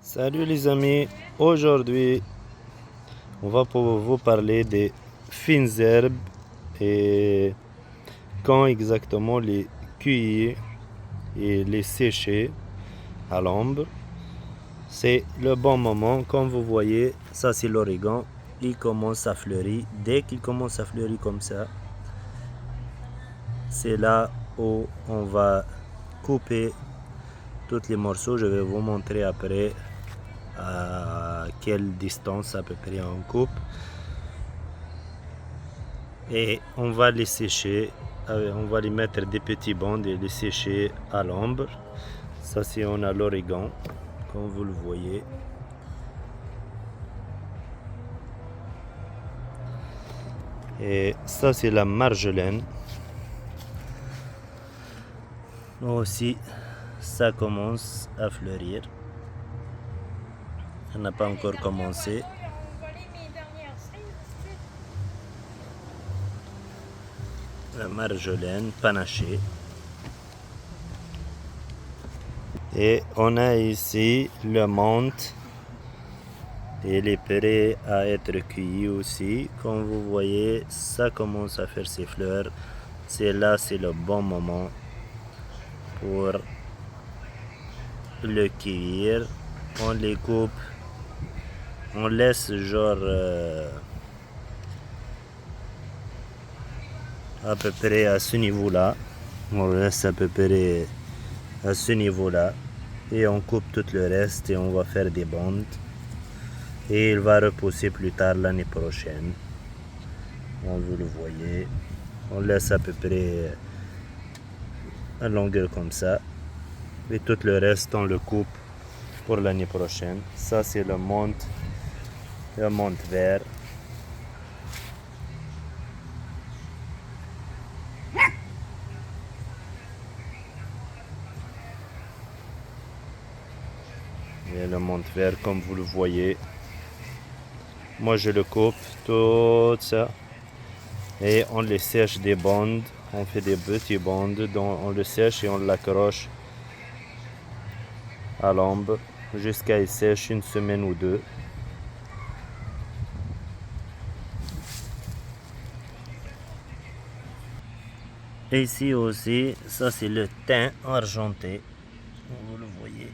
Salut les amis, aujourd'hui on va pour vous parler des fines herbes et quand exactement les cueillir et les sécher à l'ombre. C'est le bon moment, comme vous voyez, ça c'est l'origan, il commence à fleurir. Dès qu'il commence à fleurir comme ça, c'est là où on va couper tous les morceaux. Je vais vous montrer après à quelle distance à peu près on coupe. Et on va les sécher, on va les mettre des petits bandes et les sécher à l'ombre. Ça c'est on a l'origan, comme vous le voyez. Et ça c'est la marjolaine. Aussi, ça commence à fleurir. Ça n'a pas encore commencé. La marjolaine panachée. Et on a ici le menthe. Il est prêt à être cueilli aussi. Comme vous voyez, ça commence à faire ses fleurs. C'est là, c'est le bon moment pour le cueillir. On les coupe. On laisse genre à peu près à ce niveau-là. On laisse à peu près à ce niveau-là. Et on coupe tout le reste et on va faire des bandes. Et il va repousser plus tard l'année prochaine. Vous le voyez. On laisse à peu près à longueur comme ça. Et tout le reste, on le coupe pour l'année prochaine. Ça, c'est le menthe vert. Et le menthe vert, comme vous le voyez. Moi, je le coupe, tout ça. Et on les sèche des bandes. On fait des petits bandes. Donc on le sèche et on l'accroche à l'ombre jusqu'à il sèche une semaine ou deux. Et ici aussi, ça c'est le thym argenté. Vous le voyez,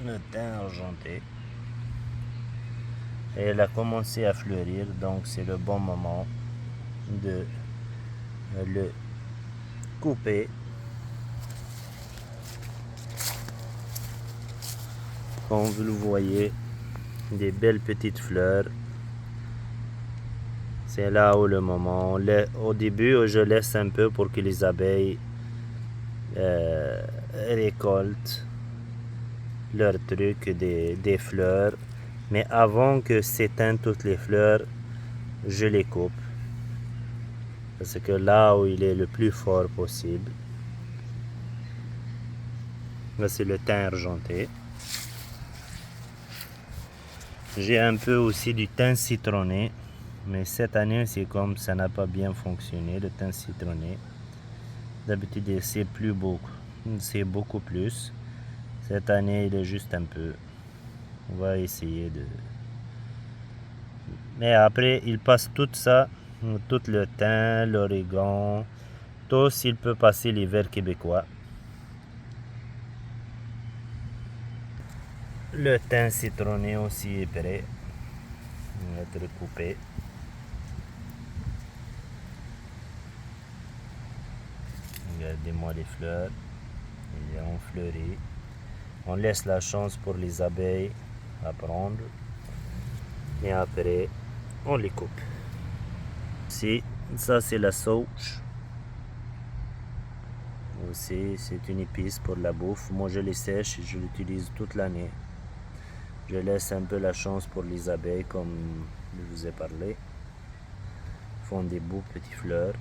le thym argenté. Et elle a commencé à fleurir, donc c'est le bon moment de le couper. Comme vous le voyez, des belles petites fleurs. C'est là où le moment. Au début, je laisse un peu pour que les abeilles récoltent leurs trucs des fleurs. Mais avant que s'éteignent toutes les fleurs, je les coupe. Parce que là où il est le plus fort possible. Là, c'est le thym argenté. J'ai un peu aussi du thym citronné. Mais cette année, c'est comme ça n'a pas bien fonctionné, le thym citronné. D'habitude, c'est plus beaucoup. C'est beaucoup plus. Cette année, il est juste un peu. On va essayer de... Mais après, il passe tout ça, tout le thym, l'origan, tout s'il peut passer l'hiver québécois. Le thym citronné aussi est prêt à être coupé. Regardez-moi les fleurs, ils ont fleuri. On laisse la chance pour les abeilles à prendre. Et après, on les coupe. Ça c'est la sauge. Aussi, c'est une épice pour la bouffe. Moi, je les sèche et je l'utilise toute l'année. Je laisse un peu la chance pour les abeilles, comme je vous ai parlé. Ils font des beaux petites fleurs.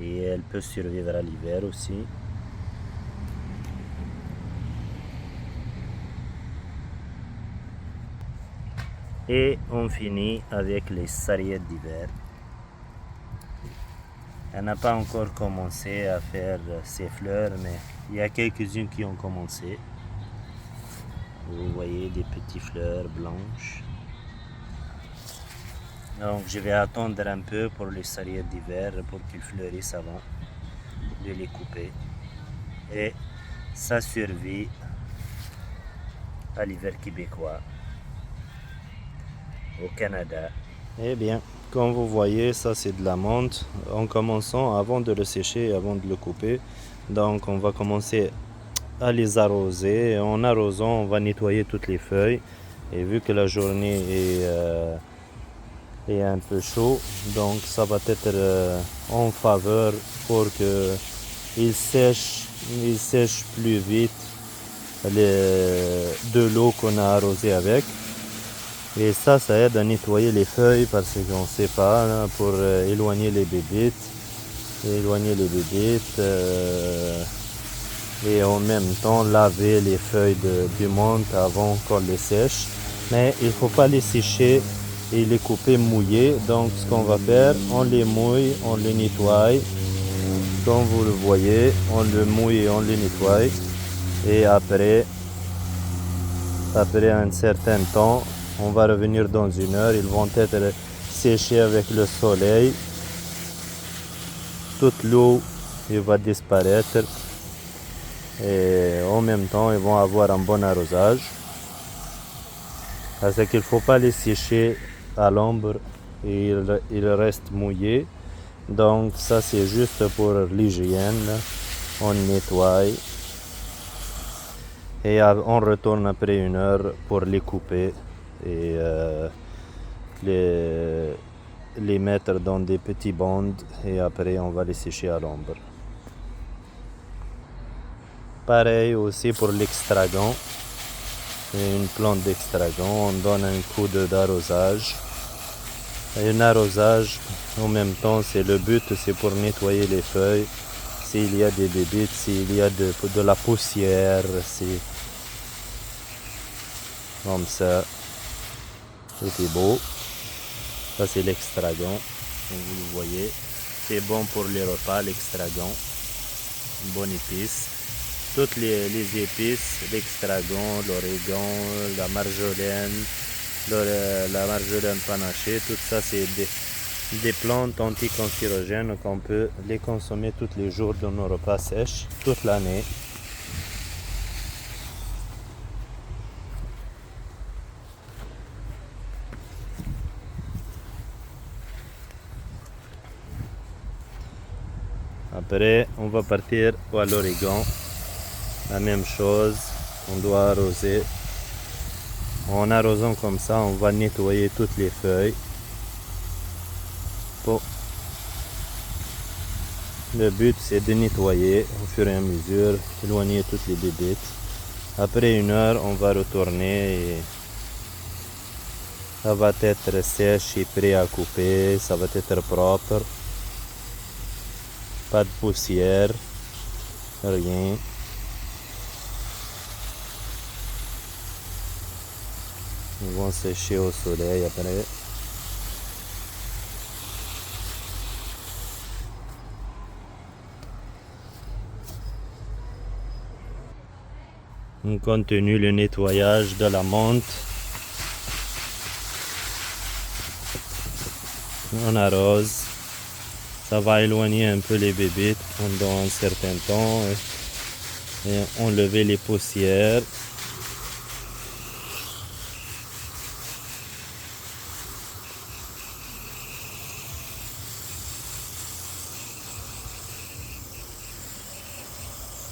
Et elle peut survivre à l'hiver aussi. Et on finit avec les sarriettes d'hiver. Elle n'a pas encore commencé à faire ses fleurs, mais il y a quelques-unes qui ont commencé. Vous voyez des petites fleurs blanches. Donc je vais attendre un peu pour les sarriettes d'hiver pour qu'ils fleurissent avant de les couper. Et ça survit à l'hiver québécois au Canada. Eh bien, comme vous voyez, ça c'est de la menthe. En commençant, avant de le sécher, avant de le couper, donc on va commencer à les arroser. En arrosant, on va nettoyer toutes les feuilles. Et vu que la journée est un peu chaud, donc ça va être en faveur pour que il sèche plus vite de l'eau qu'on a arrosé avec. Et ça aide à nettoyer les feuilles parce qu'on ne sait pas, là, pour éloigner les bébites. Et en même temps laver les feuilles de menthe avant qu'on les sèche. Mais il ne faut pas les sécher et les couper mouillés. Donc ce qu'on va faire, on les mouille, on les nettoie. Comme vous le voyez, on le mouille et on le nettoie. Et après un certain temps, on va revenir dans 1 heure. Ils vont être séchés avec le soleil. Toute l'eau va disparaître. Et en même temps, ils vont avoir un bon arrosage. Parce qu'il ne faut pas les sécher à l'ombre et ils restent mouillés. Donc ça c'est juste pour l'hygiène. On nettoie et on retourne après 1 heure pour les couper et les mettre dans des petits bandes et après on va les sécher à l'ombre. Pareil aussi pour l'extragon. Une plante d'extragon, on donne un coup d'arrosage. Un arrosage en même temps, le but c'est pour nettoyer les feuilles. S'il y a des bébites, s'il y a de la poussière, c'est comme ça. C'était beau. Ça c'est l'extragon, comme vous le voyez. C'est bon pour les repas, l'extragon. Une bonne épice. Toutes les épices, l'extragon, l'origan, la marjolaine, la marjolaine panachée, tout ça c'est des plantes anticancérogènes qu'on peut les consommer tous les jours dans nos repas sèches, toute l'année. Après, on va partir à l'origan. La même chose, on doit arroser. En arrosant comme ça, on va nettoyer toutes les feuilles. Bon. Le but c'est de nettoyer au fur et à mesure, éloigner toutes les bébites. Après 1 heure, on va retourner et ça va être sèche et prêt à couper, ça va être propre. Pas de poussière, rien. Ils vont sécher au soleil après. On continue le nettoyage de la menthe. On arrose. Ça va éloigner un peu les bébites pendant un certain temps et enlever les poussières.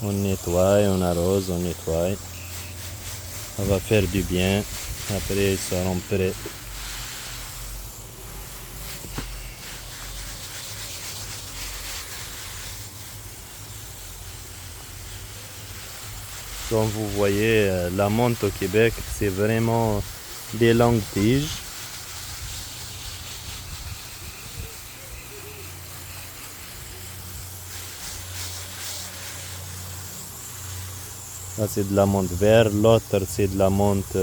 On nettoie, on arrose, on nettoie. Ça va faire du bien. Après, ils seront prêts. Comme vous voyez, la menthe au Québec, c'est vraiment des longues tiges. Là, c'est de la menthe verte, l'autre c'est de la menthe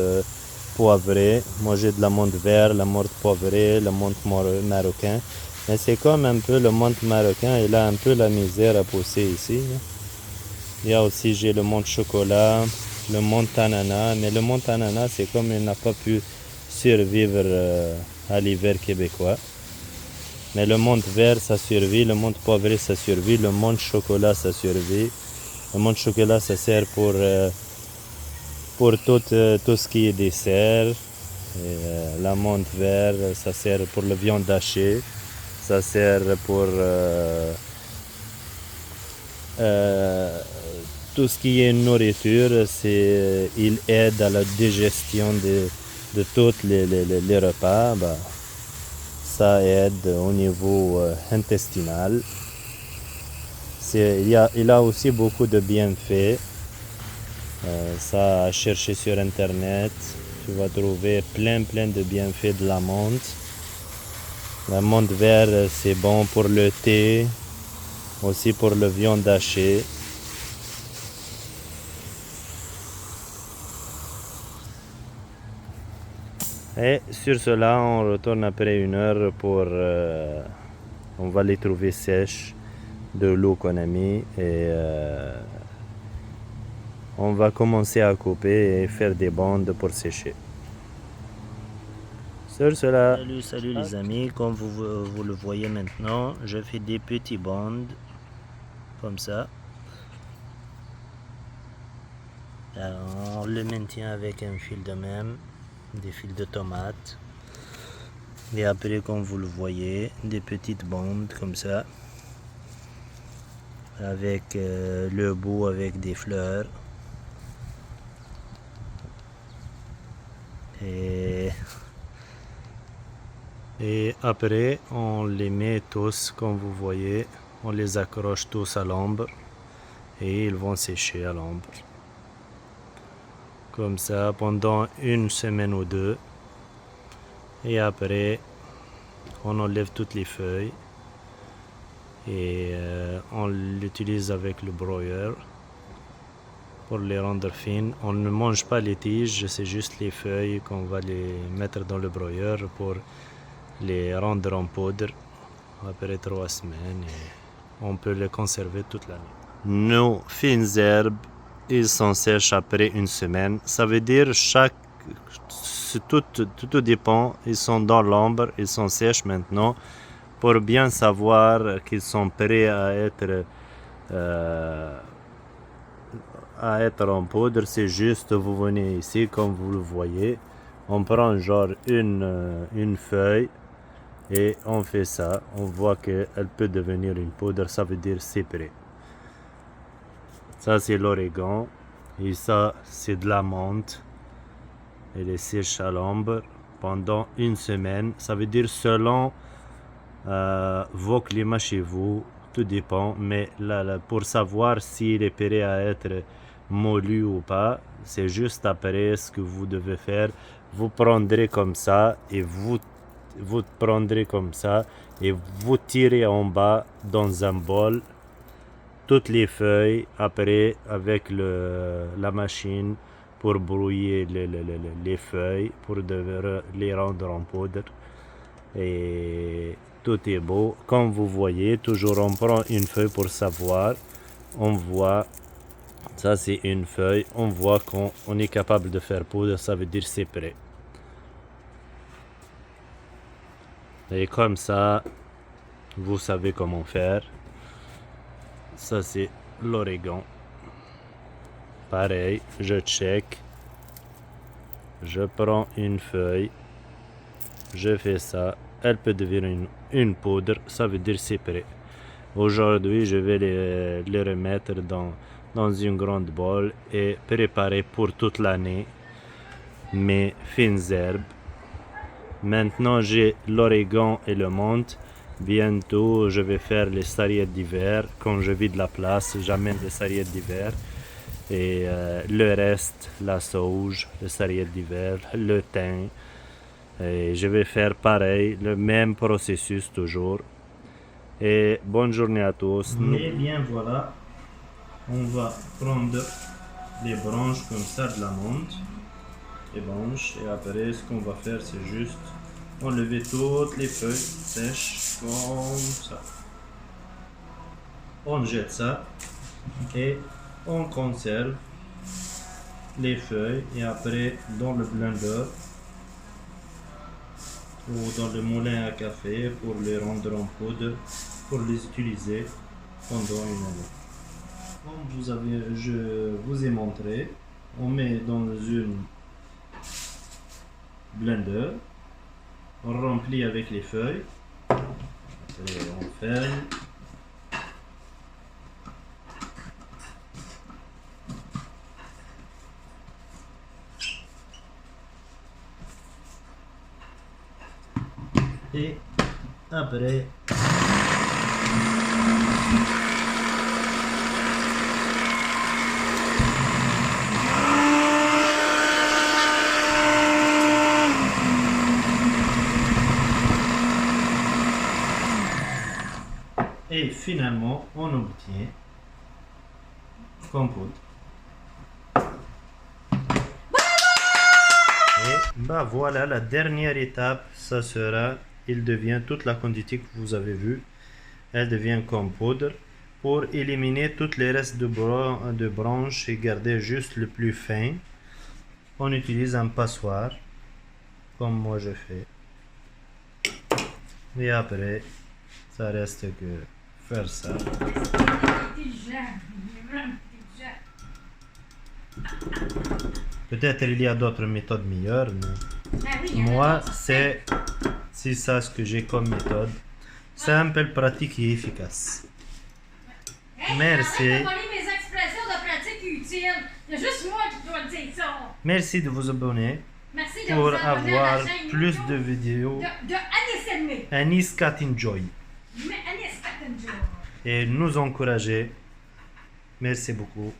poivrée. Moi j'ai de la menthe verte, la menthe poivrée, la menthe marocain. Mais c'est comme un peu le menthe marocain, il a un peu la misère à pousser ici. Il y a aussi, j'ai le menthe chocolat, le menthe ananas. Mais le menthe ananas, c'est comme il n'a pas pu survivre à l'hiver québécois. Mais le menthe vert, ça survit. Le menthe poivré, ça survit. Le menthe chocolat, ça survit. Le menthe chocolat, ça sert pour tout ce qui est dessert. Et, la menthe vert, ça sert pour la viande hachée. Ça sert pour tout ce qui est nourriture. Il aide à la digestion de tous les repas. Bah, ça aide au niveau intestinal. Il a aussi beaucoup de bienfaits. Ça, à chercher sur internet, tu vas trouver plein de bienfaits de la menthe. La menthe verte, c'est bon pour le thé, aussi pour la viande hachée. Et sur cela, on retourne après 1 heure pour... on va les trouver sèches de l'eau qu'on a mis et on va commencer à couper et faire des bandes pour sécher. Sur cela, salut les amis, comme vous le voyez maintenant, je fais des petits bandes comme ça. Alors, on le maintient avec un fil de même, des fils de tomates. Et après, comme vous le voyez, des petites bandes comme ça, avec le bout avec des fleurs. Et après, on les met tous, comme vous voyez, on les accroche tous à l'ombre et ils vont sécher à l'ombre. Comme ça, pendant 1 semaine ou 2. Et après, on enlève toutes les feuilles et on l'utilise avec le broyeur pour les rendre fines. On ne mange pas les tiges, c'est juste les feuilles qu'on va les mettre dans le broyeur pour les rendre en poudre après 3 semaines et on peut les conserver toute l'année. Nos fines herbes, ils sont sèches après 1 semaine. Ça veut dire tout dépend. Ils sont dans l'ombre, ils sont sèches maintenant. Pour bien savoir qu'ils sont prêts à être en poudre, c'est juste, vous venez ici, comme vous le voyez, on prend genre une feuille et on fait ça, on voit qu'elle peut devenir une poudre, ça veut dire c'est prêt. Ça c'est l'origan et ça c'est de la menthe. Elle est sèche à l'ombre pendant 1 semaine, ça veut dire selon vos climats chez vous, tout dépend, mais là, pour savoir s'il est prêt à être moulu ou pas, c'est juste après ce que vous devez faire. Vous prendrez comme ça et vous prendrez comme ça et vous tirez en bas dans un bol toutes les feuilles après avec la machine pour brouiller les feuilles pour les rendre en poudre et tout est beau. Comme vous voyez, toujours on prend une feuille pour savoir, on voit, ça c'est une feuille, on voit qu'on est capable de faire poudre, ça veut dire c'est prêt. Et comme ça, vous savez comment faire. Ça c'est l'origan. Pareil, je check, je prends une feuille, je fais ça, elle peut devenir une poudre, ça veut dire c'est prêt. Aujourd'hui, je vais les remettre dans une grande bol et préparer pour toute l'année mes fines herbes. Maintenant, j'ai l'origan et le menthe. Bientôt, je vais faire les sarriettes d'hiver. Quand je vide la place, j'amène les sarriettes d'hiver. Et le reste, la sauge, les sarriettes d'hiver, le thym. Et je vais faire pareil, le même processus toujours. Et bonne journée à tous. Et bien voilà, on va prendre les branches comme ça de la menthe, les branches, et après ce qu'on va faire c'est juste enlever toutes les feuilles sèches comme ça. On jette ça et on conserve les feuilles et après dans le blender ou dans le moulin à café pour les rendre en poudre pour les utiliser pendant une année. Comme je vous ai montré, on met dans une blender, on remplit avec les feuilles et on ferme. Et après et finalement on obtient compote. Et bah voilà, la dernière étape, ça sera, il devient toute la quantité que vous avez vue, elle devient comme poudre pour éliminer tous les restes de branches et garder juste le plus fin. On utilise un passoire, comme moi je fais. Et après, ça reste que faire ça. Peut-être il y a d'autres méthodes meilleures, mais moi c'est ça ce que j'ai comme méthode. Simple, pratique et efficace. Merci. Merci de vous abonner pour avoir plus de vidéos. Anis Cat Enjoy. Et nous encourager. Merci beaucoup.